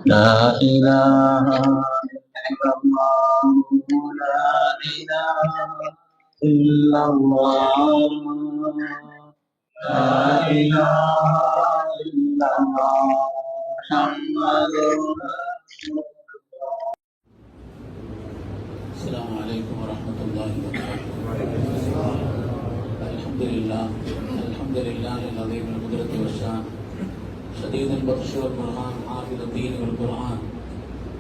لا إله إلا الله لا إله إلا الله لا إله إلا الله محمد رسول الله. السلام عليكم ورحمة الله وبركاته. الحمد لله العظيم القدرة والشان شديد البطش والبرهان حافظ الدين والقرآن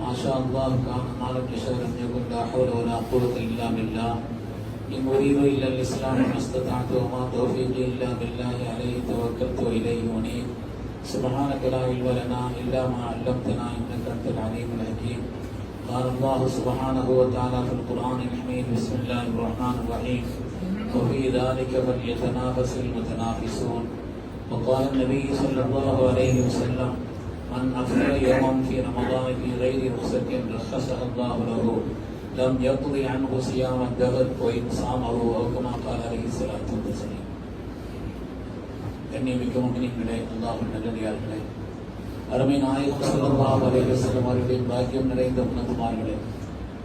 ما شاء الله كان ما لم يشاء لم يكن لا حول ولا قوة إلا بالله إن أريد إلا الإسلام ما استطعت وما توفيقي إلا بالله عليه توكلت وإليه أنيب سبحانك لا علم لنا إلا ما علمتنا إنك أنت العليم الحكيم. قال الله سبحانه وتعالى في القرآن الحميد بسم الله الرحمن الرحيم وفي ذلك فليتنافس المتنافسون. وقال النبي صلى الله عليه وسلم من أفطر يوما في رمضان في غير رخصة رخصها الله له لم يقضي عنه صيام الدهر وإن صامه أو كما قال عليه الصلاة والسلام. கண்ணியமிக்க முஃமினீன்களே, அல்லாஹ்வின் நல்லடியார்களே, அருமை நாயகம் ஸல்லல்லாஹு அலைஹி வஸல்லம் அவர்களின் பாக்கியம் நிறைந்த உன்னதமார்களே,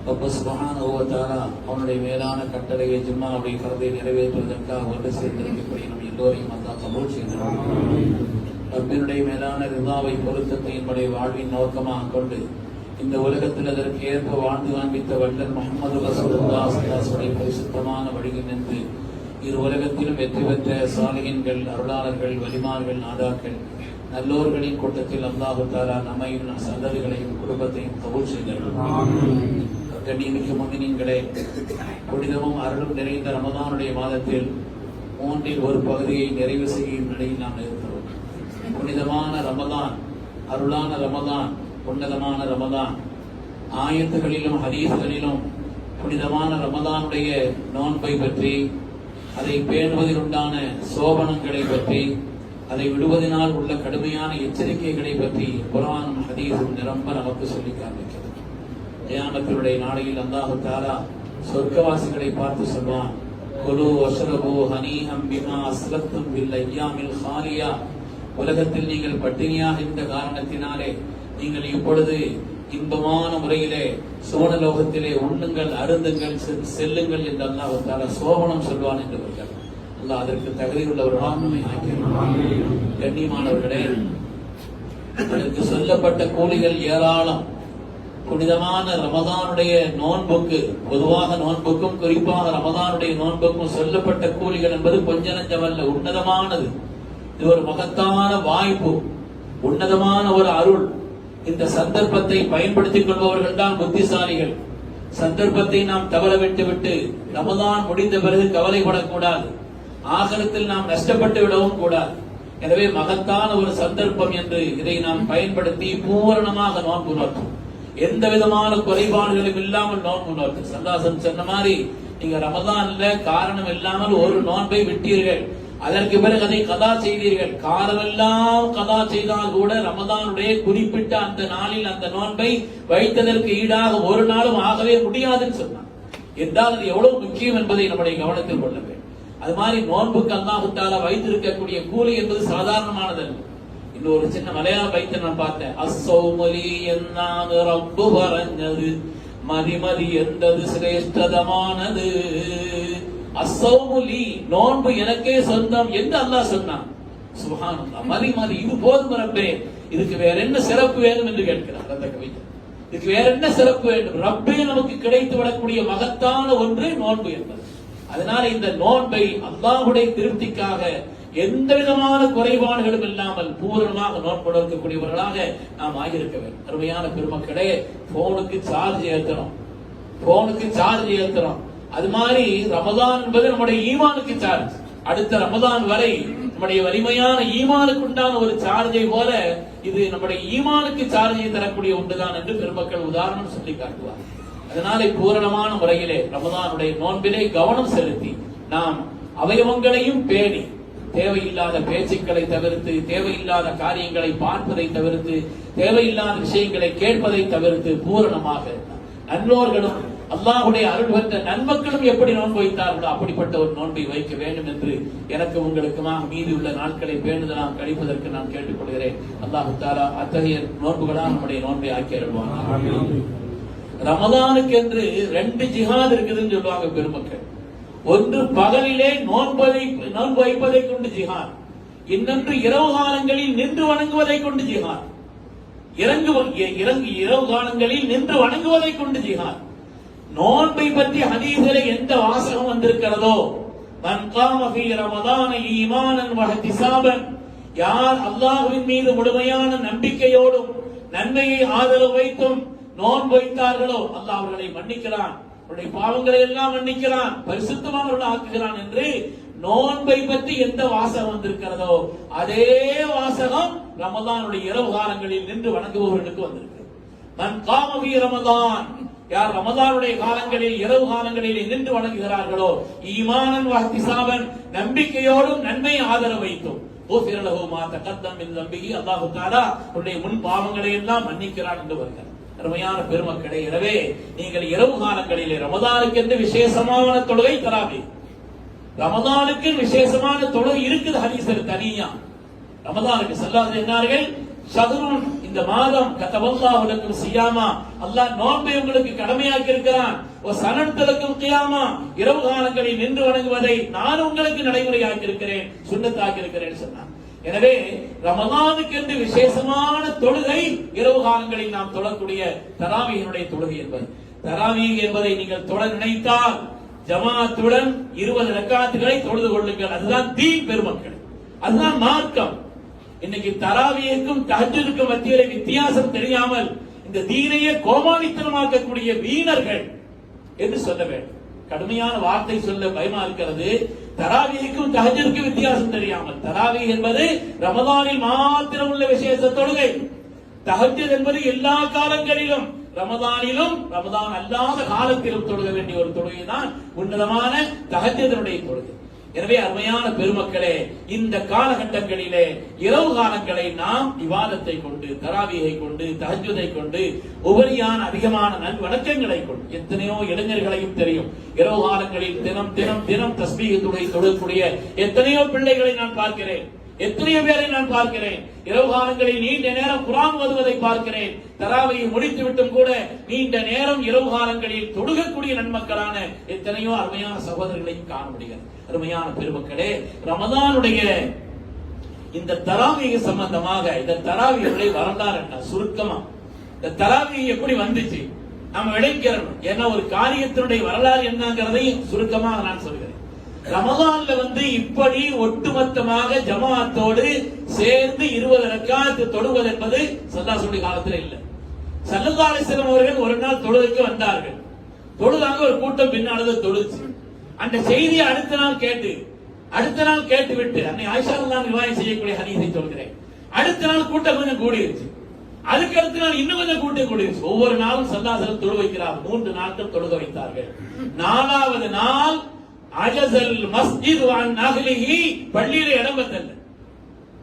ரப்ப சுப்ஹானஹு வ தஆலா அவனுடைய மேலான கட்டளையை ஜும்மாவுடைய ஃபர்தை நிறைவேற்றுவதற்காக ஒன்று சேர்ந்திருக்கக்கூடிய நம் எல்லோரையும் அல்லாஹ் கபூல் செய்கிறான். ரப்பினுடைய மேலான ரிதாவை பொருத்தத்தை நம்முடைய வாழ்வின் நோக்கமாக கொண்டு இந்த உலகத்தில் அதற்கு ஏற்ப வாழ்ந்து காண்பித்த வல்லல் முஹம்மது ரசூலுல்லாஹ் ஸல்லல்லாஹு அலைஹி பரிசுத்தமான வழியில் நின்று இரு உலகத்திலும் வெற்றி பெற்ற சாலிஹீன்கள், அருளாளர்கள், வலிமார்கள், நாதாக்கள், நல்லோர்களின் கூட்டத்தில் அல்லாஹு தஆலா நம்மையும் நம் சந்ததிகளையும் குடும்பத்தையும் கபூல் செய்தார்கள். கண்ணியமிக்க முஃமினீன்களே, புனிதமும் அருளும் நிறைந்த ரமதானுடைய மாதத்தில் மூன்றில் ஒரு பகுதியை நிறைவு செய்யும் நிலையில் நாம் இருக்கிறோம். புனிதமான ரமதான், அருளான ரமதான், உன்னதமான ரமதான். ஆயத்துகளிலும் ஹதீஸ்களிலும் புனிதமான ரமதானுடைய நோன்பை பற்றி, அதை பேணுவதில் உண்டான சோபனங்களை பற்றி, அதை விடுவதனால் உள்ள கடுமையான எச்சரிக்கைகளை பற்றி குர்ஆனும் ஹதீஸும் நிரம்ப நமக்கு சொல்லி காண்பிக்கிறது. கியாமத்தினுடைய நாளையில் அல்லாஹு தஆலா சொர்க்கவாசிகளை பார்த்து சொல்வான், குலு வஷ்ரபு ஹனீஹம் பிமா அஸ்லத்தும் பில் அய்யாமில் ஹாலியா. உலகத்தில் நீங்கள் பட்டினியாக இருந்த காரணத்தினாலே நீங்கள் இப்பொழுது இன்பமான முறையிலே சுவனலோகத்திலே உண்ணுங்கள், அருந்துங்கள், செல்லுங்கள் என்று அல்லாஹ் தஆலா சோபனம் சொல்வான் என்றவர்கள். அல்லாஹ் அதற்கு தகுதியுள்ளவர்களாக நம்மை ஆக்கினான். கண்ணியமானவர்களே, அதற்கு சொல்லப்பட்ட கூலிகள் ஏராளம். புனிதமான ரமதானுடைய நோன்புக்கு, பொதுவாக நோன்புக்கும் குறிப்பாக ரமதானுடைய நோன்புக்கும் சொல்லப்பட்ட கூலிகள் என்பது கொஞ்ச நஞ்சமல்ல, உன்னதமானது. இது ஒரு மகத்தான வாய்ப்பு, உன்னதமான ஒரு அருள். இந்த சந்தர்ப்பத்தை பயன்படுத்திக் கொள்பவர்கள் தான் புத்திசாலிகள். சந்தர்ப்பத்தை நாம் தவற விட்டு ரமதான் முடிந்த பிறகு கவலைப்படக்கூடாது, ஆகிரத்தில் நாம் நஷ்டப்பட்டு விடவும் கூடாது. எனவே மகத்தான ஒரு சந்தர்ப்பம் என்று இதை நாம் பயன்படுத்தி பூரணமாக நோன்பு நோக்கும், எந்த விதமான குறைபாடுகளும் இல்லாமல் நோன்பு நோக்கும். சந்தாசன் சொன்ன மாதிரி, நீங்க ரமதான்ல காரணம் இல்லாமல் ஒரு நோன்பை விட்டீர்கள், அதற்கு பிறகு அதை கதா செய்தீர்கள். காலமெல்லாம் கதா செய்தால் கூட ரமதானுடைய குறிப்பிட்ட அந்த நாளில் அந்த நோன்பை வைத்ததற்கு ஈடாக ஒரு நாளும் ஆகவே முடியாதுன்னு சொன்னார். என்றால் அது எவ்வளவு முக்கியம் என்பதை நம்முடைய கவனத்தில் கொள்ள வேண்டும். அது மாதிரி நோன்புக்கு அல்லாஹ் தஆலா வைத்திருக்கக்கூடிய கூலி என்பது சாதாரணமானதல்ல. இன்னொரு சின்ன மலையாள வைத்து நான் பார்த்தேன். அஸ்ஸௌமுலி എന്നാണ് റബ്ബ് പറഞ്ഞത്, மதிமதி என்றது சிரேஷ்டதமானது. அஸ்ஸௌமுலி, நோன்பு எனக்கே சொந்தம் என்று அல்லாஹ் சொன்னான். சுப்ஹானல்லாஹ், மதி இது போதும் ரப்பே, இதுக்கு வேற என்ன சிறப்பு வேண்டும் என்று கேட்கிறார் அந்த கவிதை. இதுக்கு வேற என்ன சிறப்பு வேண்டும்? ரப்பே நமக்கு கிடைத்து விடக்கூடிய மகத்தான ஒன்று நோன்பு என்பது. அதனால இந்த நோன்பை அல்லாஹ்வுடைய திருப்திக்காக எந்த விதமான குறைபாடுகளும் இல்லாமல் பூரணமாக நோன்பு இருக்கக்கூடியவர்களாக நாம் ஆகியிருக்க வேண்டும். அருமையான பெருமக்களே, போனுக்கு சார்ஜ் ஏற்றுறோம். அது மாதிரி ரமதான் என்பது நம்முடைய ஈமானுக்கு சார்ஜ். அடுத்த ரமதான் வரை நம்முடைய வலிமையான ஈமானுக்கு உண்டான ஒரு சார்ஜை போல இது நம்முடைய ஈமானுக்கு சார்ஜை தரக்கூடிய ஒன்றுதான் என்று பெருமக்கள் உதாரணம் சொல்லி காட்டுவார். அதனால பூரணமான முறையிலே ரமதானுடைய நோன்பிலே கவனம் செலுத்தி நாம் அவயவங்களையும் பேணி, தேவையில்லாத பேச்சுக்களை தவிர்த்து, தேவையில்லாத காரியங்களை பார்ப்பதை தவிர்த்து, தேவையில்லாத விஷயங்களை கேட்பதை தவிர்த்து பூரணமாக நல்லோர்களும் அல்லாஹ்வுடைய அருள் பெற்ற நன்மக்களும் எப்படி நோன்பு வைத்தார்களோ அப்படிப்பட்ட ஒரு நோன்பை வைக்க வேண்டும் என்று எனக்கு உங்களுக்குமாக மீதி உள்ள நாட்களை பேணுதலாம் கழிப்பதற்கு நான் கேட்டுக்கொள்கிறேன். அல்லாஹ் தஆலா அத்தகைய நோன்புகளாக நம்முடைய நோன்பை ஆக்கி அருள்வான். ரமதானுக்கு என்று 2 ஜிஹாத் இருக்குதுன்னு சொல்லுவாங்க பெருமக்கள். ஒன்று பகலிலே நோன்பு வைப்பதை கொண்டு ஜிஹாத், இன்னொன்று இரவு காலங்களில் நின்று வணங்குவதை கொண்டு ஜிஹாத். இரவு காலங்களில் நின்று வணங்குவதை கொண்டு ஜிஹாத். நோன்பை பற்றி ஹதீஸிலே எந்த வாசகம் வந்திருக்கிறதோ, மன் காம ஃபீ ரமதான ஈமானன் வ இஹ்திசாபன், யார் அல்லாஹ்வின் மீது முழுமையான நம்பிக்கையோடும் நன்மையை ஆதரவு வைத்தும் நோன்பு வைத்தார்களோ அல்லாஹ் அவர்களை மன்னிக்கிறான், அவருடைய பாவங்களை எல்லாம் மன்னிக்கிறான், பரிசுத்தமானவர்கள் ஆக்குகிறான் என்று நோன்பை பற்றி எந்த வாசகம் வந்திருக்கிறதோ அதே வாசகம் ரமதானுடைய இரவு காலங்களில் நின்று வணங்குபவர்களுக்கு வந்திருக்கிறது. மன் காம ஃபீ ரமதான், யார் ரமதானுடைய காலங்களில் இரவு காலங்களில் நின்று வணங்குகிறார்களோ, ஈமானன் வ இஹ்திசாபன், நம்பிக்கையோடும் நன்மை ஆதரவு வைத்தும், ஊஃபிர லஹு மா தகத்தம் மின் தம்பிஹி, அல்லாஹ் தஆலா அவருடைய முன் பாவங்களை எல்லாம் மன்னிக்கிறான் என்று வருகிறது. அருமையான பெருமக்களே, எனவே நீங்கள் இரவு காலங்களிலே ரமதானுக்கு என்று விசேஷமான தொழுகை தராவீஹ், ரமதானுக்கு விசேஷமான தொழுகை இருக்குது ஹதீஸில் தனியா. ரமதானுக்கு ஸல்லல்லாஹு என்னார்கள், ஷஹ்ருன், இந்த மாதம் கதபல்லாஹு லக்கும் சியாமா, அல்லாஹ் நோன்பை உங்களுக்கு கடமையாக்கி இருக்கிறான், வ ஸனத்துலக்கும் கியாமா, இரவு காலங்களில் நின்று வணங்குவதை நான் உங்களுக்கு நடைமுறையாக்கி இருக்கிறேன், சுன்னத்தாக்கி இருக்கிறேன் சொன்னார். எனவே ரமதானுக்கு என்று விசேஷமான தொழுகை இரவு காலங்களில் நாம் தொழக்கூடிய தராவீஹினுடைய தொழுகை என்பது. தராவீஹ் என்பதை நீங்கள் தொழ நினைத்தால் ஜமாத்துடன் 20 ரக்காத்துகளை தொழுது கொள்ளுங்கள். அதுதான் தீன் பெருமக்கள், அதுதான் மார்க்கம். இன்னைக்கு தராவீஹுக்கும் தஹஜ்ஜுதுக்கும் மத்தியிலே வித்தியாசம் தெரியாமல் இந்த தீனையே கோமாளித்தனமாக்கக்கூடிய வீணர்கள் என்று சொல்ல வேண்டும். கடுமையான வார்த்தை சொல்ல பயமா இருக்கிறது. தராவீஹுக்கும் தஹஜ்ஜுதுக்கும் வித்தியாசம் தெரியாமல், தராவீஹ் என்பது ரமதானில் மாத்திரம் உள்ள விசேஷ தொழுகை, தஹஜ்ஜுத் என்பது எல்லா காலங்களிலும், ரமதானிலும் ரமதான் அல்லாத காலத்திலும் தொழுக வேண்டிய ஒரு தொழுகை தான் உன்னதமான தஹஜ்ஜுதுடைய தொழுகை. எனவே அருமையான பெருமக்களே, இந்த காலகட்டங்களிலே இரவு காலங்களை நாம் இபாதத்தை கொண்டு, தராவீஹை கொண்டு, தஹஜ்ஜுதை கொண்டு, உபரியான அதிகமான வணக்கங்களை கொண்டு, எத்தனையோ இளைஞர்களையும் தெரியும் இரவு காலங்களில் தினம் தினம் தினம் தஸ்பீஹுடைய தொழக்கூடிய எத்தனையோ பிள்ளைகளை நான் பார்க்கிறேன், எத்தனையோ பேரை நான் பார்க்கிறேன். இரவு காலங்களில் நீண்ட நேரம் குர்ஆன் ஓதுவதை பார்க்கிறேன். தராவீஹை முடித்து விட்டும் கூட நீண்ட நேரம் இரவு காலங்களில் தொழுகக்கூடிய நன்மக்களான எத்தனையோ அருமையான சகோதரர்களையும் காண முடிகிறது. அருமையான பெருமக்களே, ரமதானுடைய இந்த தராவீஹ் சம்பந்தமாக, இந்த தராவீஹுடைய வரலாறு என்ன, சுருக்கமா இந்த தராவீஹ் எப்படி வந்துச்சு நம்ம விளக்கிறோம். ஏன்னா ஒரு காரியத்தினுடைய வரலாறு என்னங்கிறதை சுருக்கமாக நான் சொல்கிறேன். ரமதான்ல இப்படி ஒட்டுமொத்தமாக ஜமாஅத்தோடு சேர்ந்து 20 ரக்காத் தொழுவது என்பது ஸல்லல்லாஹு காலத்துல இல்ல. ஸல்லல்லாஹு அலைஹி வஸல்லம் அவர்கள் ஒரு நாள் தொழுகைக்கு வந்தார்கள். தொழுதாங்க, ஒரு கூட்டம் பின்னால தொழுச்சு. அந்த செய்தியை அடுத்த நாள் கேட்டு விட்டு அன்னை ஆயிஷா ரலியல்லாஹு ரிவாயத் செய்யக்கூடிய ஹதீஸை சொல்கிறேன். அடுத்த நாள் கூட்டம் கொஞ்சம் கூடிருச்சு. அதுக்கு அடுத்த நாள் இன்னும் கொஞ்சம் கூட்டம் கூடிருச்சு. ஒவ்வொரு நாளும் ஸல்லல்லாஹு அலைஹி வஸல்லம் தொழு வைக்கிறார். 3 நாட்கள் தொழுக வைத்தார்கள். 4வது நாள் அஜஸல் மஸ்ஜித் வன் நஹ்லிஹி, பள்ளியில இடம் பத்தல.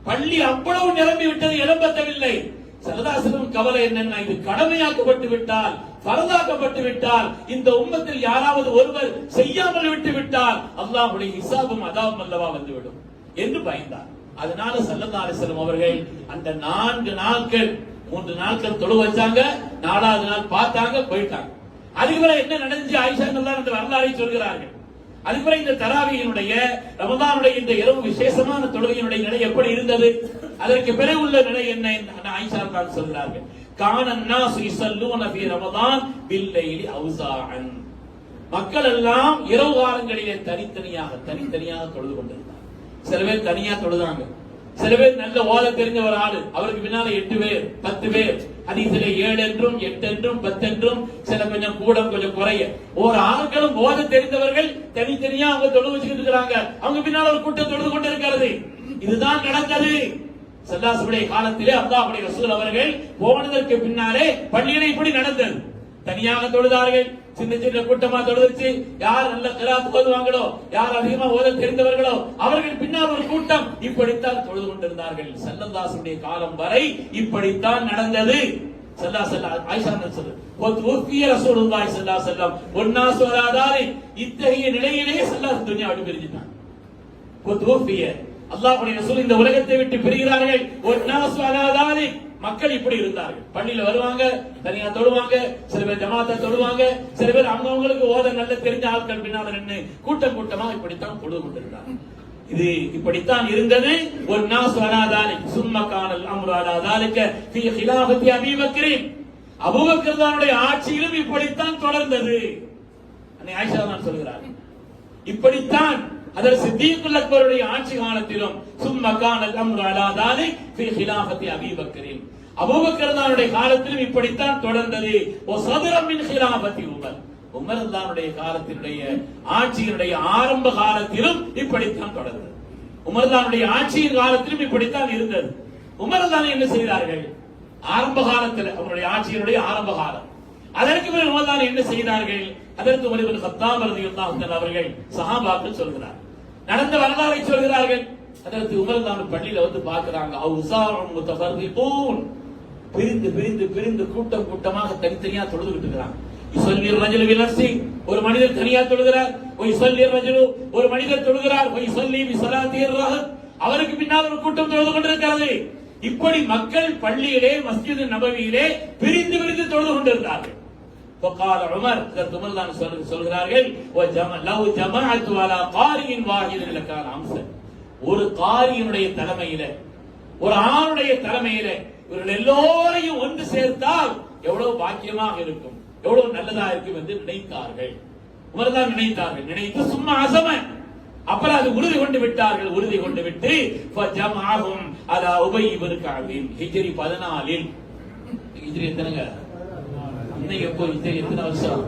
பள்ளி அவ்வளவு நிரம்பி விட்டது, இடம் பத்தவில்லை. ஸல்லல்லாஹு அலைஹி வஸல்லம் கவலை என்னன்னா, இது கடமையாக்கப்பட்டு விட்டால், ஃபர்தாக்கப்பட்டு விட்டால், இந்த உம்மத்தில் யாராவது ஒருவர் செய்யாமல் விட்டு விட்டால் அல்லாஹ்வுடைய ஹிசாபும் அதாபும் அல்லவா வந்துவிடும் என்று பயந்தார். அதனால ஸல்லல்லாஹு அலைஹி வஸல்லம் அவர்கள் அந்த 4 நாட்கள் 3 நாட்கள் தொழு வச்சாங்க. 4வது நாள் பார்த்தாங்க, போயிட்டாங்க. அதுக்கு பிறகு என்ன நடந்துச்சு ஆயிஷா ரலியல்லாஹு அந்த வரலாறை சொல்கிறார்கள். அதுக்கு பிறகு இந்த தராவீஹினுடைய ரமதானுடைய இந்த இரவு விசேஷமான தொழுகையினுடைய நிலை எப்படி இருந்தது, அதற்கு பிறகு உள்ள நிலை என்ன ஆயிஷா ரலியல்லாஹு சொல்கிறார்கள். கான الناس يصلون في رمضان بالليل اوزاعا, மக்கள் எல்லாம் இரவு காலங்களிலே தனித்தனியாக தொழுது கொண்டிருந்தார். சில பேர் தனியா தொழுதாங்க, சில பேர் நல்ல ஓத தெரிஞ்ச ஒரு ஆளு, அவருக்கு பின்னால 8 பேர் 10 பேர், ஹதீஸிலே 7 என்றும் 8 என்றும் 10 என்றும், சில கொஞ்சம் கூட கொஞ்சம் குறைய, ஒரு ஆட்களும் ஓத தெரிந்தவர்கள் தனித்தனியா அவங்க தொழு வச்சுக்கிட்டு இருக்கிறாங்க. அவங்க பின்னால ஒரு கூட்டம் தொழுது கொண்டு இருக்கிறது. இதுதான் நடந்தது ஸல்லல்லாஹு காலத்திலே. அல்லாஹ்வுடைய ரசூல் அவர்கள் போனதற்கு பின்னாலே பள்ளியிலே இப்படி நடந்தது. தனியாக தொழுதார்கள், சின்ன சின்ன கூட்டமா தொழுதுச்சு. யார் நல்ல கிராத் ஓதுவாங்களோ, யார் அதிகமா ஓத தெரிந்தவர்களோ அவர்கள் பின்னால் ஒரு கூட்டம் இப்படித்தான் தொழுது கொண்டிருந்தார்கள். ஸல்லல்லாஹு காலம் வரை இப்படித்தான் நடந்தது. ஸல்லல்லாஹு அலைஹி வஸல்லம் ஆயிஷா சொல்றாங்க வதுஃபிய ரசூலுல்லாஹி ஸல்லல்லாஹு அலைஹி வஸல்லம் வன்னாஸ் அலா தாலிக் இத்தகைய நிலையிலே ஸல்லல்லாஹு துன்யா விட்டு பிரிஞ்சிட்டாங்க. வதுஃபிய அல்லாஹ்வுடைய ரசூல் இந்த உலகத்தை விட்டு பிரிகிறார்கள். வன்னாஸ் அலா தாலிக் மக்கள் இப்படி இருந்தார்கள். பள்ளியில வருவாங்க, தனியா தொழுவாங்க, சில பேர் ஜமாத்தா தொழுவாங்க, சில பேர் அவங்களுக்கு ஓத நல்ல தெரிஞ்ச ஆட்கள் பின்னால நின்று கூட்டம் கூட்டமா இப்படித்தான் தொழுது கொண்டிருந்தாங்க. இது இப்படித்தான் இருந்தது. ஒரு நாஸ் வராதாலி சும்ம கானல் அம்ரு அலா தாலிக ஃபீ கிலாஃபத்தி அபீ பக்ர் அபூபக்கர் தானுடைய ஆட்சியிலும் இப்படித்தான் தொடர்ந்தது. அன்னை ஆயிஷா தான் சொல்கிறார், இப்படித்தான் அதர் சித்தீக்குல் அக்பருடைய ஆட்சி காலத்திலும் சும்ம கானல் அம்ரு அலா தாலிக ஃபீ கிலாஃபத்தி அபீ பக்ர் அபூபக்கர் தானுடைய காலத்திலும் இப்படித்தான் தொடர்ந்தது. ஓ சதுரம் மின் கிலாஃபத்தி உமர் உமர் ரலியல்லாஹுடைய காலத்தினுடைய ஆட்சியினுடைய ஆரம்ப காலத்திலும் இப்படித்தான் தொடர்ந்தது. உமர் ரலியல்லாஹுடைய ஆட்சியின் காலத்திலும் இப்படித்தான் இருந்தது. உமர் ரலியல்லாஹு என்ன செய்தார்கள்? ஆரம்ப காலத்தில் அவருடைய ஆட்சியினுடைய ஆரம்ப காலம். அதற்கு பிறகு உமர் ரலியல்லாஹு என்ன செய்தார்கள்? அதற்கு உமர் இப்னு கத்தாப் ரலியல்லாஹு அன்ஹு அவர்கள் சஹாபாக்கள் சொல்கிறார், நடந்த வரலாறை சொல்கிறார்கள். அதற்கு உமர் ரலியல்லாஹு பள்ளியில வந்து பார்க்கறாங்க, அவுஸாஉம் முத்தஃபர்ரிகூன் பிரிந்து பிரிந்து பிரிந்து கூட்டம் கூட்டமாக தனித்தனியா தொழுதுகிட்டு இருக்கிறாங்க. யுஸல்லி ரஜுலு பினஃப்ஸி ஒரு மனிதர் தனியா தொழுகிறார், யுஸல்லி ரஜுலு ஒரு மனிதர் தொழுகிறார், யுஸல்லி பிஸலாத்தி ரஹத் அவருக்கு பின்னால் ஒரு கூட்டம் தொழுது கொண்டிருக்கிறது. இப்படி மக்கள் பள்ளியிலே மஸ்ஜித் நபவியிலே பிரிந்து பிரிந்து தொழுது கொண்டிருந்தார்கள். فقال عمر உமர் தான் சொல்கிறார்கள், லவ் ஜமஅத்து அலா காரியின் வாஹிதின் லகான அம்ஸன் ஒரு காரியினுடைய தலைமையில ஒரு ஆணுடைய தலைமையில இவர்கள் எல்லோரையும் ஒன்று சேர்த்தால் எவ்வளவு பாக்கியமாக இருக்கும், எவ்வளவு நல்லதா இருக்கும் என்று நினைத்தார்கள். உமர் தான் நினைத்தார்கள். நினைத்து சும்மா அசம அப்புறம் அது உறுதி கொண்டு விட்டார்கள். உறுதி கொண்டு விட்டு ஃபஜமஅஹும் அலா உபை இப்னு கஅப் ஹிஜ்ரி 14 ஹிஜ்ரி எத்தனைங்க இன்னைக்கு எப்போ ஹிஜ்ரி எத்தனை வருஷம்?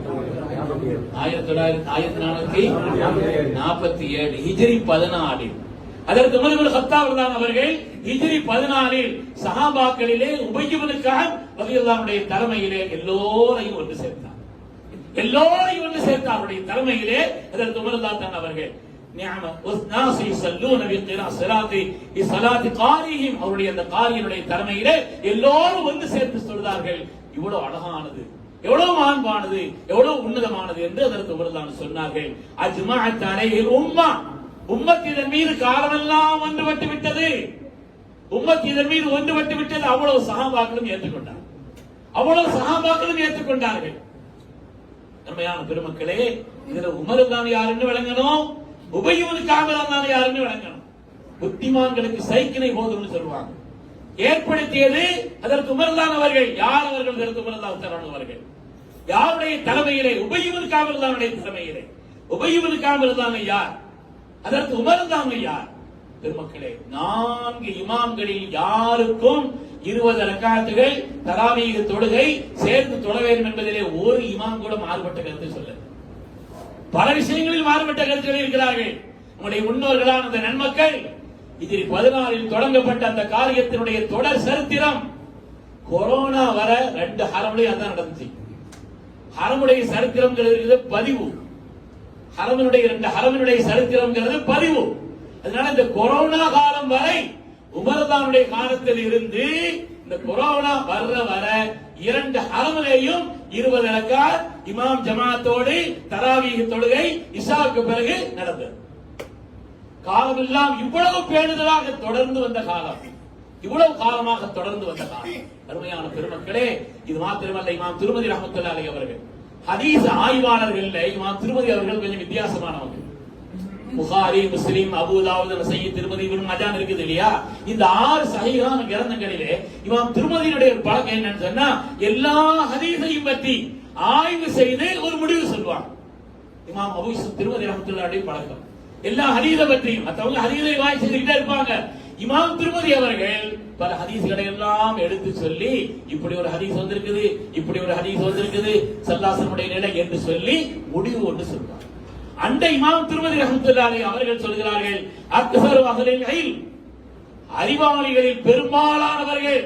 1447 ஹிஜ்ரி 14. அதற்கு உமர் இப்னு கத்தாப் அவர்கள் ஹிஜ்ரி 14 சஹாபாக்களிலே உபை இப்னு கஅப் ரலியல்லாஹுடைய தலைமையிலே எல்லோரையும் ஒன்று சேர்த்தார். எல்லோரையும் ஒன்று சேர்த்தார். அவருடைய தலைமையிலே அதற்கு உமர் தான் அவர்கள் நிஅம வஸ்னாசி ஸல்லூன பிகிராஸலாத்தி ஸலாத்தி காரிஹிம் அவருடைய அந்த காரியினுடைய தலைமையிலே எல்லோரும் ஒன்று சேர்த்து சொல்றார்கள். இவ்வளவு அழகானது, எவ்வளவு மாண்பானது, எவ்வளவு உன்னதமானது என்று அதற்கு உமர் தான் சொன்னார்கள். அஜ்மஅத் அலைஹில் உம்மா உம்மத் இதன் மீது காலமெல்லாம் ஒன்றுபட்டு விட்டது. உம்மத் இதன் மீது ஒன்றுபட்டு விட்டது. அவ்வளவு சஹாபாக்களும் ஏற்றுக்கொண்டார்கள். அவ்வளவு சஹாபாக்களும் ஏற்றுக்கொண்டார்கள். நம்மையான பெருமக்களே, இதுல உமர் தான் யாருன்னு விளங்கணும், உபை இப்னு கஅப் தான் யாருன்னு விளங்கணும். புத்திமான்களுக்கு சைக்கிளை போதும்னு சொல்லுவாங்க. ஏற்படுத்தியது அதற்கு உமர் தான் அவர்கள். யார் அவர்கள்? அதற்கு உமர் தான் அவர்கள். யாருடைய தலைமையிலே? உபை இப்னு கஅப் தலைமையிலே. உபை இப்னு கஅப் தான் யார்? அதற்கு உமர் தான் யார்? பெருமக்களே, 4 இமாம்களில் யாருக்கும் 20 ரக்காத்துகள் தராவீஹ் தொழுகை சேர்த்து தொழ வேண்டும் என்பதிலே ஒரு இமாம் கூட மாறுபட்ட கருத்து சொல்ல. பல விஷயங்களில் மாறுபட்ட கருத்துகள் இருக்கிறார்கள். உங்களுடைய முன்னோர்களான அந்த நன்மக்கள் ஹிஜ்ரி 14 தொடங்கப்பட்ட அந்த காரியத்தினுடைய தொடர் சரித்திரம் கொரோனா வர 2 ஹரமுடைய அதான் நடந்துச்சு. ஹரமுடைய சரித்திரம்ங்கிறது பதிவு, ஹரமினுடைய 2 ஹரமினுடைய சரித்திரம்ங்கிறது பதிவு. அதனால இந்த கொரோனா காலம் வரை உமர்தானுடைய காலத்தில் இருந்து இந்த கொரோனா வர்ற வர 2 ஹரமிலேயும் 20 ரக்காத் இமாம் ஜமாத்தோடு தராவீஹ் தொழுகை இஷாவுக்கு பிறகு நடந்தது. காலமெல்லாம் இவ்வளவு பேணுதலாக தொடர்ந்து வந்த காலம், இவ்வளவு காலமாக தொடர்ந்து வந்த காலம். அருமையான பெருமக்களே, இது மாத்திரமல்ல, இமாம் திருமதி ரஹ்மத்துல்லாஹி அலைஹி அவர்கள் ஹதீஸ் ஆய்வாளர்கள் இமாம் திருமதி அவர்கள் கொஞ்சம் வித்தியாசமானவங்க. புகாரி, முஸ்லிம், அபூ தாவூத், நஸீ, திருமதி, இப்னு மாஜாஹ் இருக்குது இல்லையா? இந்த 6 சஹீஹான கிரந்தங்களிலே இமாம் திருமதியினுடைய பழக்கம் என்னன்னு சொன்னா, எல்லா ஹதீஸையும் பற்றி ஆய்வு செய்து ஒரு முடிவு சொல்வாங்க. இமாம் அபூ யூசுப் திருமதி ரஹ்மத்துல்லாஹி பழக்கம் எல்லா ஹதீஸை பற்றியும், மற்றவங்க ஹதீஸை வாய் செய்துக்கிட்டே இருப்பாங்க. இமாம் திருமதி அவர்கள் பல ஹதீஸ்களை எல்லாம் எடுத்து சொல்லி, இப்படி ஒரு ஹதீஸ் வந்திருக்குது, இப்படி ஒரு ஹதீஸ் வந்திருக்குது, ஸல்லல்லாஹு நிலை என்று சொல்லி முடிவு ஒன்று சொல்வார். அந்த இமாம் திருமதி ரஹ்மத்துல்லாஹி அவர்கள் சொல்கிறார்கள், அக்ஸரு அஹ்லில் இல்ம் அறிவாளிகளில் பெரும்பாலானவர்கள்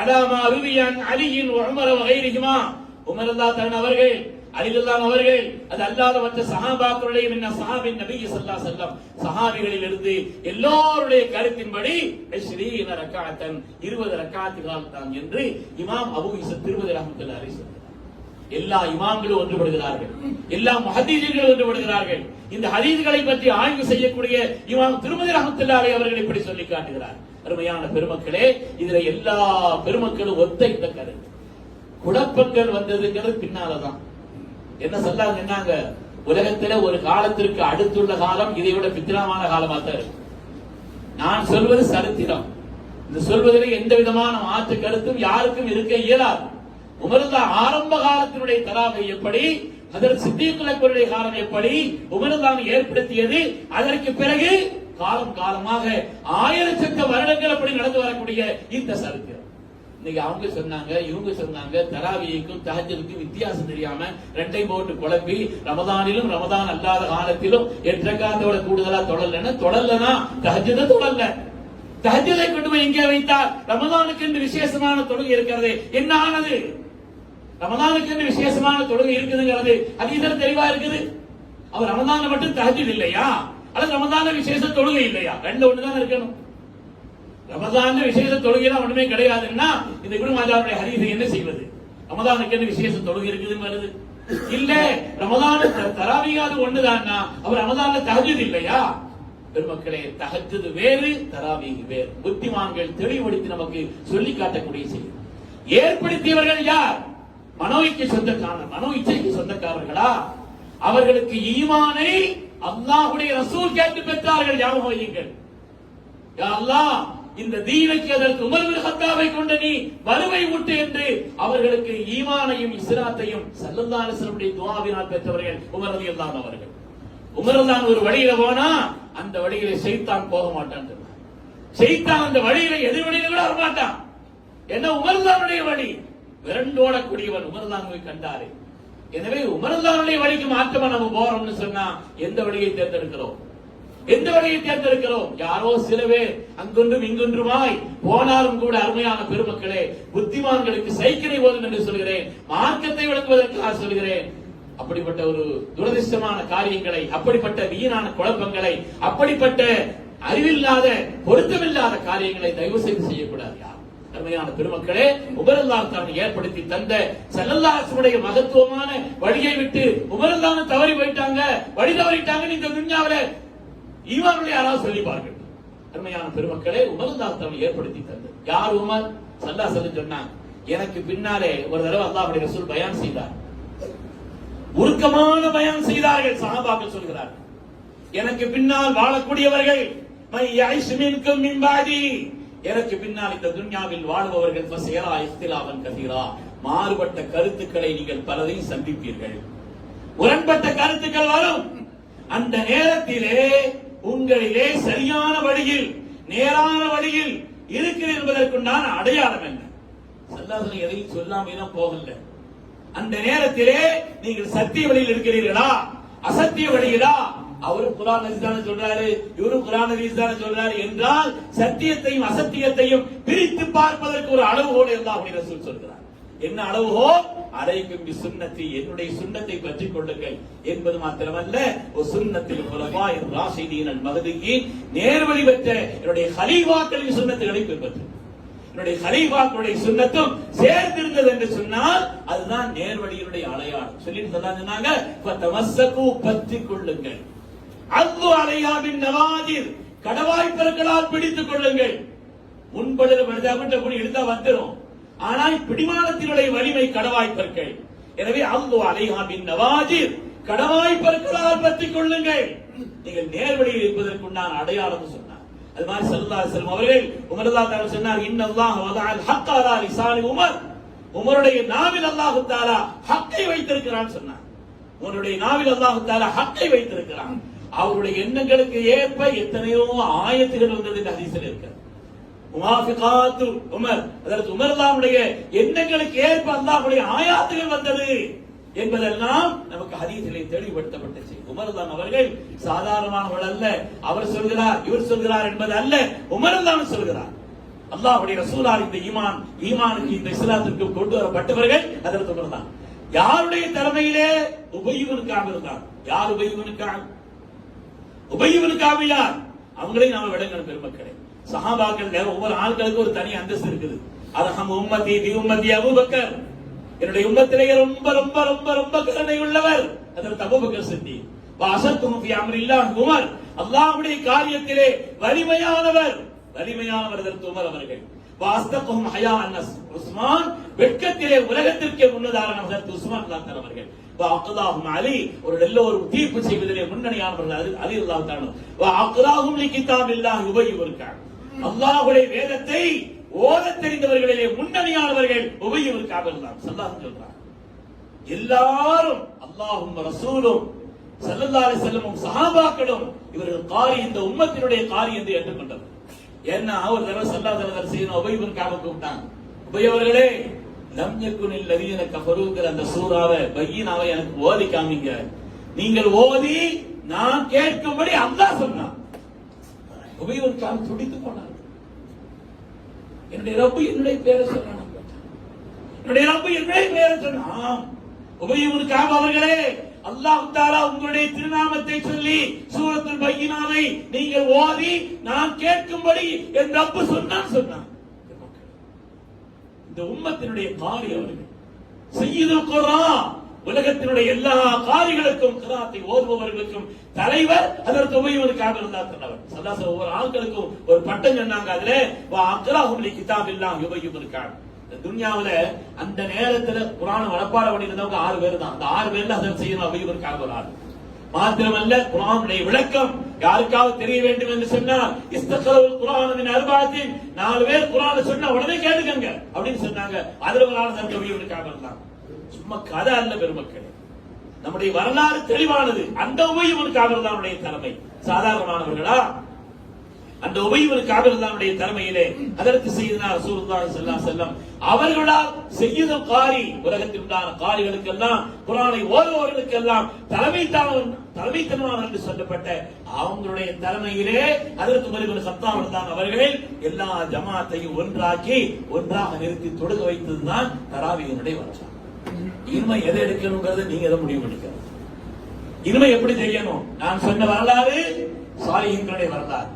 அலாமா ருவியன் அலியின் உமர் வகைரிஹிமா உமர் ரலியல்லாஹு அவர்கள் அலிலுல்லாஹ் அவர்கள் அது அல்லாத மற்ற சஹாபாக்களுடைய சஹாபின் நபி ஸல்லல்லாஹு அலைஹி வஸல்லம் சஹாபிகளில் இருந்து எல்லோருடைய கருத்தின்படி 20 ரக்காத்தன் 20 ரக்காத்துகள் தான் என்று இமாம் அபூ ஈஸா திர்மிதி ரஹ்மத்துல்லாஹி அலைஹி சொல்றார். எல்லா இமாம்களும் ஒன்றுபடுகிறார்கள், எல்லா முஹத்திஸீன்களும் ஒன்றுபடுகிறார்கள். இந்த ஹதீஸ்களை பற்றி ஆய்வு செய்யக்கூடிய இமாம் திர்மிதி ரஹ்மத்துல்லாஹி அலைஹி அவர்கள் இப்படி சொல்லி காட்டுகிறார். அருமையான பெருமக்களே, இதுல எல்லா பெருமக்களும் ஒத்த இந்த கருத்து. குழப்பங்கள் வந்ததுங்கிறது பின்னாலதான். என்ன சொன்னாங்க, உலகத்துல ஒரு காலத்திற்கு அடுத்துள்ள காலம் இதை விட பித்திரமான காலமா தான் இருக்கு. நான் சொல்வது சரித்திரம். இந்த சொல்வதில் எந்த விதமான மாற்று கருத்தும் யாருக்கும் இருக்க இயலாது. உமர்தான் ஆரம்ப காலத்தினுடைய தராவை எப்படி, அதற்கு சித்திகுல் அக்பருடைய காலம் எப்படி உமர்தான் ஏற்படுத்தியது, அதற்கு பிறகு காலம் காலமாக 1000 வருடங்கள் அப்படி நடந்து வரக்கூடிய இந்த சரித்திரம். இன்னைக்கு அவங்க சொன்னாங்க, இவங்க சொன்னாங்க, தராவியைக்கும் தஹஜ்ஜுதுக்கும் வித்தியாசம் தெரியாம ரெண்டையும் போட்டு குழப்பி ரமதானிலும் ரமதான் அல்லாத காலத்திலும் 8 ரக்காத்தோட கூடுதலா தொடரலன்னா தஹஜ்ஜுத தொடரல. தஹஜ்ஜுதை கொண்டு போய் எங்கே வைத்தார்? ரமதானுக்கு என்று விசேஷமான தொழுகை இருக்கிறது, என்ன ஆனது? ரமதானுக்கு என்று விசேஷமான தொழுகை இருக்குதுங்கிறது ஹதீஸ்ல தெளிவா இருக்குது. அவர் ரமதான்ல மட்டும் தஹஜ்ஜுத் இல்லையா, அல்லது ரமதான்ல விசேஷ தொழுகை இல்லையா? ரெண்டு ஒண்ணுதான் இருக்கணும். ரமதான்ல விசேஷ தொழுகைலாம் ஒண்ணுமே கிடையாதுன்னா இந்த இப்னு மாஜாவுடைய ஹதீஸை என்ன செய்வது? ரமதானுக்கு என்ன விசேஷ தொழுகை இருக்குதுன்னு வருது இல்ல. ரமதான் தராவியாவது ஒண்ணுதான்னா அவர் ரமதான்ல தஹஜ்ஜுத் இல்லையா? பெருமக்களே, தஹஜ்ஜுத் வேறு, தராவீஹ் வேறு. புத்திமான்கள் தெளிவுபடுத்தி நமக்கு சொல்லி காட்டக்கூடிய செய்தி. ஏற்படுத்தியவர்கள் யார்? மனோ இச்சைக்கு சொந்தக்காரர்களா? அவர்களுக்கு ஈமானை அல்லாஹ்வுடைய ரசூல் கேட்டு பெற்றார்கள். ஞாபகம் வையுங்கள். யா அல்லாஹ், இந்த தீனுக்கு அதற்கு உமர் பின் கத்தாபை கொண்டு நீ வலுவை ஊட்டு என்று அவர்களுக்கு ஈமானையும் இஸ்லாத்தையும் ஸல்லல்லாஹு அலைஹி வஸல்லம் துஆவினால் பெற்றவர்கள் உமர் ரலியல்லாஹு அன்ஹு அவர்கள். உமர் தான் ஒரு வழியில போனா அந்த வழியில ஷைத்தான் போக மாட்டான். ஷைத்தான் அந்த வழியில எதிர் வழியில கூட வர மாட்டான். என்ன, உமர்தானுடைய வழி விரண்டோடக்கூடியவன் உமர்தானுவை கண்டாரு. எனவே உமர்தானுடைய வழிக்கு மாற்றமா நம்ம போறோம்னு சொன்னா எந்த வழியை தேர்ந்தெடுக்கிறோம்? எந்த வழியை தேர்ந்தெடுக்கிறோம்? யாரோ சில பேர் அங்கொன்றும் இங்கொன்றுமாய் போனாலும் கூட அருமையான பெருமக்களே, புத்திமான்களுக்கு சைக்கிளை ஓதும் என்று சொல்கிறேன், மார்க்கத்தை விளக்குவதற்காக சொல்கிறேன். அப்படிப்பட்ட ஒரு துரதிர்ஷ்டமான காரியங்களை, அப்படிப்பட்ட வீணான குழப்பங்களை, அப்படிப்பட்ட அறிவில்லாத பொருத்தமில்லாத காரியங்களை தயவு செய்து செய்யக்கூடாது. அருமையான பெருமக்களே, உமரல்லாஹ் தான் ஏற்படுத்தி தந்த ஸல்லல்லாஹு அலைஹி வஸல்லம் மகத்துவமான வழியை விட்டு உமரல்லாஹ் தவறி போயிட்டாங்க, வழி தவறிட்டாங்க. இந்த துன்யாவில ஈமானுடைய யாராவது சொல்லிப்பார்கள். அருமையான பெருமக்களே, உமரல்லாஹ் தான் ஏற்படுத்தி தந்தது யார்? உமர் ஸல்லல்லாஹு அலைஹி வஸல்லம் சொன்னாங்க, எனக்கு பின்னாலே ஒரு தடவை அல்லாஹ்வுடைய ரசூல் பயான் செய்தார். உருக்கமான பயான் செய்தார்கள். சஹாபாக்கள் சொல்கிறார்கள், எனக்கு பின்னால் வாழக்கூடியவர்கள் மை யைஷ் மின்கும் மின் பாதி, எனக்கு பின்னால் இந்த துன்யாவில் வாழ்பவர்கள் ஃபஸயரா இஃப்திலாஃபன் கஸீரா, மாறுபட்ட கருத்துக்களை நீங்கள் பலரையும் சந்திப்பீர்கள், முரண்பட்ட கருத்துக்கள் வரும். அந்த நேரத்திலே உங்களிலே சரியான வழியில் நேரான வழியில் இருக்கிறது என்பதற்குண்டான அடையாளம் என்ன? ஸல்லல்லாஹு எதையும் சொல்லாம போகல. அந்த நேரத்திலே நீங்கள் சத்திய வழியில் இருக்கிறீர்களா, அசத்திய வழியிலா? அவரும் குர்ஆன் ஹதீஸ் தான சொல்றாரு, இவரும் குர்ஆன் ஹதீஸ் தான சொல்றாரு என்றால் சத்தியத்தையும் அசத்தியத்தையும் பிரித்து பார்ப்பதற்கு ஒரு அளவுகோல் அல்லாஹ்வுடைய ரசூல் சொல்கிறார். என்ன அளவுகோல்? அலைக்கும் பி சுன்னத்தி, என்னுடைய சுன்னத்தை பற்றிக் கொள்ளுங்கள் என்பது மாத்திரமல்ல, ஒரு சுன்னத்தில் குலஃபாயிர் ராஷிதீன் அல் மஹ்தியின் நேர்வழி பெற்ற என்னுடைய கலீஃபாக்களின் சுன்னத்துகளை பின்பற்று. என்னுடைய கலீஃபாக்களுடைய சுன்னத்தும் சேர்ந்திருந்தது என்று சொன்னால் அதுதான் நேர்வழியினுடைய அடையாளம். சொல்லிட்டு சொன்னாங்க, ஃபதமஸ்ஸகு, பற்றிக் கொள்ளுங்கள், அல்லாஹ் அலைஹா பின் நவாஜிர், கடவாய்ப்பற்களால் பிடித்துக் கொள்ளுங்கள். முன்படுற படுதா கூட எடுத்தா வந்துரும், ஆனால் பிடிமானத்தினுடைய வலிமை கடவாய்ப்பற்கள். எனவே அல்லாஹ் அலைஹா பின் நவாஜிர், கடவாய்ப்பற்களால் பற்றிக் கொள்ளுங்கள். நீங்கள் நேர்வழியில் இருப்பதற்குண்டான அடையாளம் சொன்னார். அது மாதிரி ஸல்லல்லாஹு அலைஹி வஸல்லம் அவர்கள் உமர் தான் சொன்னார், இன்னல்லாஹ் வதஅல் ஹக்க அலா லிசானி உமர், உமருடைய நாவில் அல்லாஹ் தஆலா ஹக்கை வைத்திருக்கிறான் சொன்னார். உமருடைய நாவில் அல்லாஹ் தஆலா ஹக்கை வைத்திருக்கிறான். அவருடைய எண்ணங்களுக்கு ஏற்ப எத்தனையோ ஆயத்துகள் வந்தது இந்த ஹதீஸில் இருக்கு. முவாஃபிகாத்து உமர், அதற்கு உமர்லாவுடைய எண்ணங்களுக்கு ஏற்ப அல்லாஹ்வுடைய ஆயாத்துகள் வந்தது என்பதெல்லாம் நமக்கு ஹதீஸிலே தெளிவுபடுத்தப்பட்ட செய்தி. உமர்தான் அவர்கள் சாதாரணமானவர்கள் அல்ல. அவர் சொல்கிறார், இவர் சொல்கிறார் என்பது அல்ல, உமர்தான் சொல்கிறார். அல்லாஹ்வுடைய ரசூலார் இந்த ஈமானுக்கு, இந்த இஸ்லாத்திற்கு கொண்டு வரப்பட்டவர்கள் அதற்கு உமர்தான். யாருடைய தலைமையிலே? உபய் இப்னு கஅப் இருந்தார். யார் உபய் இப்னு கஅப்? உபய் இப்னு கஅப் யார்? அவங்களே நாம விளங்கணும் பெருமக்களே. சஹாபாக்கள் ஒவ்வொரு ஆட்களுக்கு ஒரு தனி அந்தஸ்து இருக்குது. அரஹம் உம்மதி பி உம்மதி அபூபக்கர், என்னுடைய உம்மத்திலேயே ரொம்ப ரொம்ப ரொம்ப ரொம்ப கருணை உள்ளவர் ஹஜ்ரத் அபூபக்கர் சித்திக். வஅஸத்துஹு ஃபி அம்ரில்லாஹ் உமர், அல்லாஹ்வுடைய காரியத்திலே வலிமையானவர் ஹஜ்ரத் உமர் அவர்கள். வஅஸ்தகுஹும் ஹயா அன்னஸ் உஸ்மான், வெட்கத்திலே உலகத்திற்கே முன்னுதாரணம் ஹஜ்ரத் உஸ்மான் ரலியல்லாஹு அவர்கள். வஅக்லாஹும் அலி, ஒரு நல்ல ஒரு தீர்ப்பு செய்வதிலே முன்னணியானவர்கள் அலி ரலியல்லாஹு தஆலா. வஅக்லாஹும் லிகிதாபில்லாஹ் உபய் இப்னு கஅப், அல்லாஹ்வுடைய வேதத்தை ஓதத் தெரிந்தவர்களிலே முன்னணியானவர்கள் உபய் இப்னு கஅப் ஸல்லல்லாஹு அலைஹி சொல்றார். எல்லாரும் அல்லாஹ்வும் ரசூலும் ஸல்லல்லாஹு அலைஹி வஸல்லம் சஹாபாக்களும் இவர்கள் காரி, இந்த உம்மத்தினுடைய காரி என்று ஏற்றுக்கொண்டவர். ஏன்னா ஒரு தடவை ஸல்லல்லாஹு அலைஹி வஸல்லம் உபய் இப்னு கஅப் கூப்பிட்டாங்க. உபய் அவர்களே, லம் யகுனில் லதீன கஃபரூங்கிற அந்த சூராவை பையினாவை எனக்கு ஓதி காமிங்க. நீங்கள் ஓதி நான் கேட்கும்படி அல்லாஹ் சொன்னான். உபய் இப்னு கஅப் துடித்து போனார். என்னுடைய ரப்பு என்னுடைய பேரை சொன்னான். என்னுடைய ரப்பு என்னுடைய பேரை சொன்னான். உபய் இப்னு கஅப் அவர்களே, அல்லாஹ் தஆலா உங்களுடைய திருநாமத்தை சொல்லி சூரத்துல் பையினாவை நீங்கள் ஓதி நான் கேட்கும்படி என் ரப்பு சொன்னான். இந்த உம்மத்தினுடைய காரி அவர்கள் சய்யிதுல் குர்ஆன், உலகத்தினுடைய எல்லா காரிகளுக்கும் கிராத்தை ஓதுபவர்களுக்கும் தலைவர் ஹஜ்ரத் உபய் இப்னு கஅப் ரலியல்லாஹு அன்ஹு. ஒவ்வொரு ஆட்களுக்கும் ஒரு பட்டம் சொன்னாங்க. அதுல வஅக்ராஹும் லிகிதாபில்லாஹ் உபய் இப்னு கஅப். துன்யாவுல அந்த நேரத்துல குர்ஆன் மனப்பாடம் பண்ணிருந்தவங்க 6 பேர் தான். அந்த 6 பேர்ல ஹஜ்ரத் சய்யிதுனா உபய் இப்னு கஅப் ஒரு ஆள். மாத்திரமல்ல, குர்ஆனுடைய விளக்கம் யாருக்காவது தெரிய வேண்டும் என்று சொன்னால் இஸ்தக்ரல் குர்ஆன் மின் அர்பாத்தின், 4 பேர் குர்ஆனை சொன்னா உடனே கேளுங்க அப்படின்னு சொன்னாங்க. அதுல ஒரு ஆள் தான் உபய் இப்னு கஅப் தான். சும்மா கதை அல்ல பெருமக்களே, நம்முடைய வரலாறு தெளிவானது. அந்த உபய் இப்னு கஅப் தானுடைய தலைமை சாதாரணமானவர்களா? அந்த உபய் இப்னு கஅப் தானுடைய தலைமையிலே ஹஜ்ரத் சய்யிதுனா ரசூலுல்லாஹி ஸல்லல்லாஹு அலைஹி வஸல்லம் அவர்களால் சய்யிதுல் காரி, உலகத்தில் உண்டான காரிகளுக்கெல்லாம் குர்ஆனை ஓதுபவர்களுக்கெல்லாம் தலைமைத்தனமானவர் என்று சொல்லப்பட்ட அவங்களுடைய தலைமையிலே ஹஜ்ரத் உமர் இப்னு கத்தாப் ரலியல்லாஹு அவர்கள் எல்லா ஜமாத்தையும் ஒன்றாக நிறுத்தி தொழுக வைத்ததுதான் தராவீஹினுடைய வரலாறு. இனிமே எதை எடுக்கணுங்கிறது நீங்க எதை முடிவு பண்ணிக்கணும். இனிமே எப்படி செய்யணும்? நான் சொன்ன வரலாறு சாலிஹீன்களுடைய வரலாறு,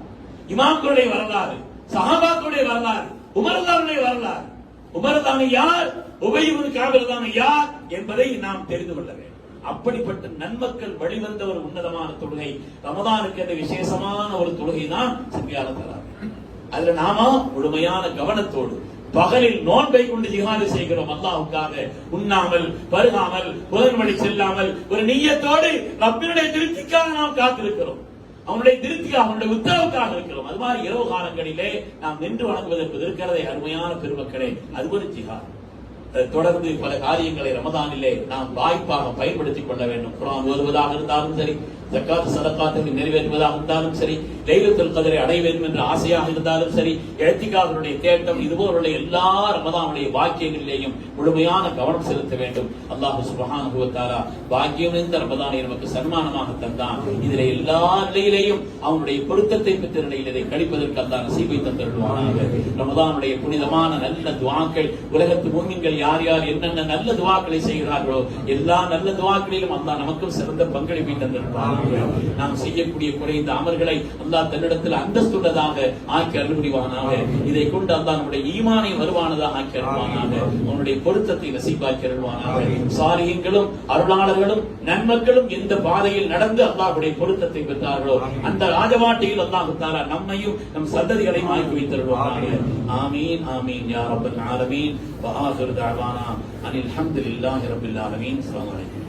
இமாம்களுடைய வரலாறு, சஹாபாக்களுடைய வரலாறு, உமர்தானுடைய வரலாறு. உமர்தான் யார், உபய் இப்னு கஅப் தான் யார் என்பதை நாம் தெரிந்து கொள்ள வேண்டும். அப்படிப்பட்ட நன்மக்கள் வழிவந்த ஒரு உன்னதமான தொழுகை ரமதானுக்கு என்ற விசேஷமான ஒரு தொழுகை தான் சரியான தராவீஹ். அதுல நாம முழுமையான கவனத்தோடு பகலில் நோன்பை கொண்டு ஜிஹாது செய்கிறோம். அல்லாஹ்வுக்காக உண்ணாமல் பருகாமல் புதன்வழி செல்லாமல் ஒரு நிய்யத்தோடு ரப்பினுடைய திருப்திக்காக நாம் காத்திருக்கிறோம். அவனுடைய திருப்திக்காக, அவனுடைய உத்தரவுக்காக இருக்கிறோம். அது மாதிரி இரவு காலங்களிலே நாம் நின்று வணங்குவதற்கு இருக்கிறதை அருமையான பெருமக்களே, அது ஒரு ஜிஹாத். தொடர்ந்து பல காரியங்களை ரமதானிலே நாம் வாய்ப்பாக பயன்படுத்திக் கொள்ள வேண்டும். குர்ஆன் ஓதுவதாக இருந்தாலும் சரி, ஜக்காத் சதகாத்துகளை நிறைவேற்றுவதாக இருந்தாலும் சரி, லைலத்துல் கத்ரை அடைய வேண்டும் என்ற ஆசையாக இருந்தாலும் சரி, இஅ்திகாஃபினுடைய தேட்டம், இதுபோലുള്ള எல்லா ரமதானுடைய வாக்கியங்களிலேயும் முழுமையான கவனம் செலுத்த வேண்டும். அல்லாஹ் சுப்ஹானஹு வ தஆலா பாக்கியம் நிறைந்த ரமதானை நமக்கு சன்மானமாக தந்தான். இதிலே எல்லா நிலையிலேயும் அவனுடைய பொருத்தத்தை பெற்ற நிலையில் இதை கழிப்பதற்கு அல்லாஹ் நசீபை தந்தருள்வானாக. ரமதானுடைய புனிதமான நல்ல துஆக்கள், உலகத்து முஃமின்கள் யார் யார் என்னென்ன நல்ல துஆக்களை செய்கிறார்களோ எல்லா நல்ல துஆக்களிலும் அல்லாஹ் நமக்கும் சிறந்த பங்களிப்பை தந்திருப்பானாக. நாம் செய்யக்கூடிய குறைந்த அமல்களை அல்லாஹ் தன்னிடத்தில் அந்தஸ்துள்ளதாக ஆக்கி அருள் புரிவானாக. இதை கொண்டு அல்லாஹ் நம்முடைய ஈமானை வருவானதாக ஆக்கி அருள்வானாக. அவனுடைய பொருத்தத்தை நசீபாக்கி அருள்வானாக. சாலிஹீன்களும் அருளாளர்களும் நன்மக்களும் எந்த பாதையில் நடந்து அல்லாஹ்வுடைய பொருத்தத்தை பெற்றார்களோ அந்த ராஜவாட்டியில் அல்லாஹ் தஆலா நம்மையும் நம் சந்ததிகளையும் ஆக்கி வைத்தருள்வானாக. ஆமீன் ஆமீன் யா ரப்பல் ஆலமீன். வ ஆகிரு தஅவானா அனில் ஹம்துலில்லாஹி ரப்பில் ஆலமீன். அஸ்ஸலாமு அலைக்கும்.